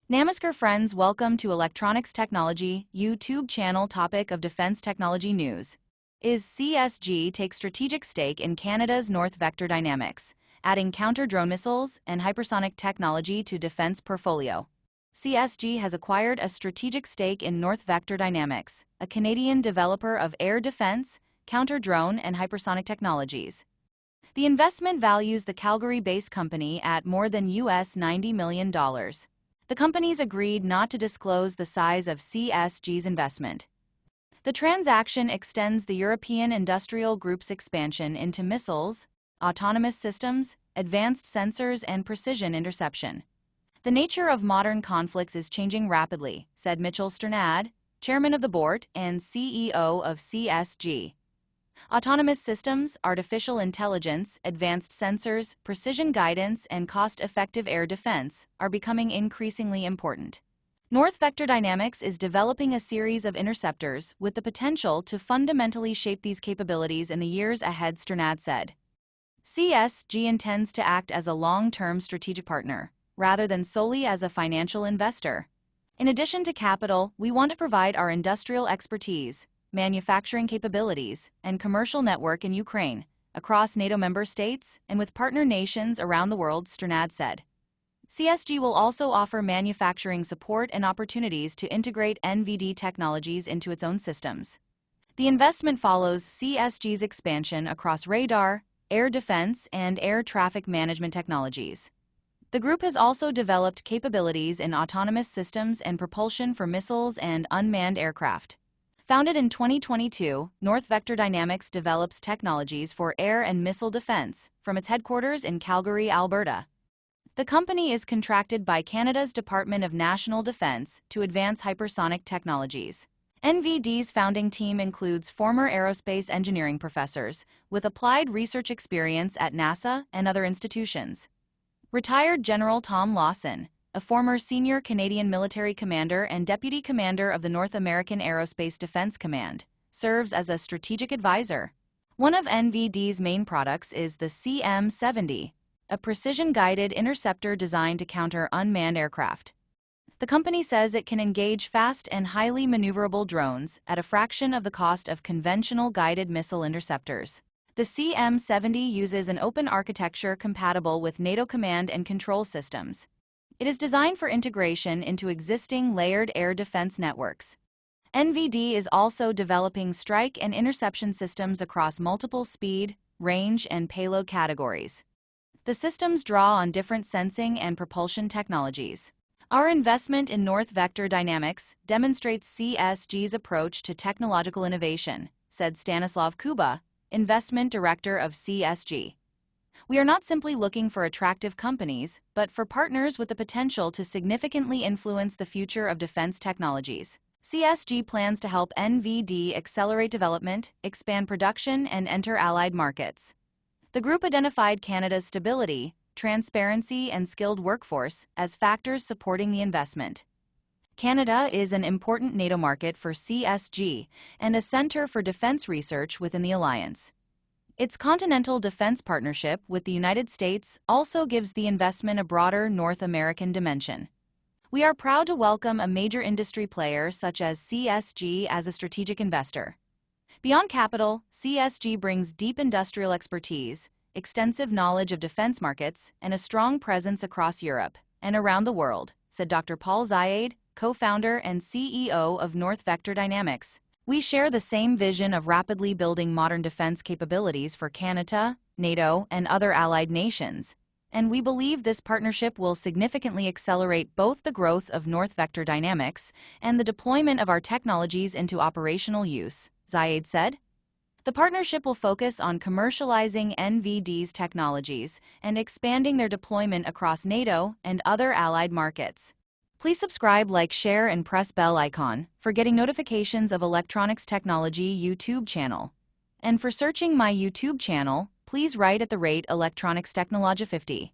Namaskar friends, welcome to Electronics Technology YouTube channel. Topic of Defense Technology News. Is CSG takes strategic stake in Canada's North Vector Dynamics, adding counter-drone missiles and hypersonic technology to defense portfolio. CSG has acquired a strategic stake in North Vector Dynamics, a Canadian developer of air defense, counter-drone and hypersonic technologies. The investment values the Calgary-based company at more than $90 million. The companies agreed not to disclose the size of CSG's investment. The transaction extends the European Industrial Group's expansion into missiles, autonomous systems, advanced sensors, and precision interception. The nature of modern conflicts is changing rapidly, said Mitchell Strat, chairman of the board and CEO of CSG. Autonomous systems, artificial intelligence, advanced sensors, precision guidance, and cost-effective air defense are becoming increasingly important. North Vector Dynamics is developing a series of interceptors with the potential to fundamentally shape these capabilities in the years ahead, Strat said. CSG intends to act as a long-term strategic partner, rather than solely as a financial investor. In addition to capital, we want to provide our industrial expertise, manufacturing capabilities, and commercial network in Ukraine, across NATO member states, and with partner nations around the world, Strat said. CSG will also offer manufacturing support and opportunities to integrate NVD technologies into its own systems. The investment follows CSG's expansion across radar, air defense, and air traffic management technologies. The group has also developed capabilities in autonomous systems and propulsion for missiles and unmanned aircraft. Founded in 2022, North Vector Dynamics develops technologies for air and missile defense from its headquarters in Calgary, Alberta. The company is contracted by Canada's Department of National Defence to advance hypersonic technologies. NVD's founding team includes former aerospace engineering professors with applied research experience at NASA and other institutions. Retired General Tom Lawson, a former senior Canadian military commander and deputy commander of the North American Aerospace Defense Command, serves as a strategic advisor. One of NVD's main products is the CM-70, a precision-guided interceptor designed to counter unmanned aircraft. The company says it can engage fast and highly maneuverable drones at a fraction of the cost of conventional guided missile interceptors. The CM-70 uses an open architecture compatible with NATO command and control systems. It is designed for integration into existing layered air defense networks. NVD is also developing strike and interception systems across multiple speed, range, and payload categories. The systems draw on different sensing and propulsion technologies. Our investment in North Vector Dynamics demonstrates CSG's approach to technological innovation, said Stanislav Kuba, investment director of CSG. We are not simply looking for attractive companies, but for partners with the potential to significantly influence the future of defense technologies. CSG plans to help NVD accelerate development, expand production, and enter allied markets. The group identified Canada's stability, transparency, and skilled workforce as factors supporting the investment. Canada is an important NATO market for CSG and a center for defense research within the alliance. Its continental defense partnership with the United States also gives the investment a broader North American dimension. We are proud to welcome a major industry player such as CSG as a strategic investor. Beyond capital, CSG brings deep industrial expertise, extensive knowledge of defense markets, and a strong presence across Europe and around the world, said Dr. Paul Zayed, co-founder and CEO of North Vector Dynamics. We share the same vision of rapidly building modern defense capabilities for Canada, NATO, and other allied nations, and we believe this partnership will significantly accelerate both the growth of North Vector Dynamics and the deployment of our technologies into operational use, Zayed said. The partnership will focus on commercializing NVD's technologies and expanding their deployment across NATO and other allied markets. Please subscribe, like, share, and press bell icon for getting notifications of Electronics Technology YouTube channel. And for searching my YouTube channel, please write at the rate Electronics Technology 50.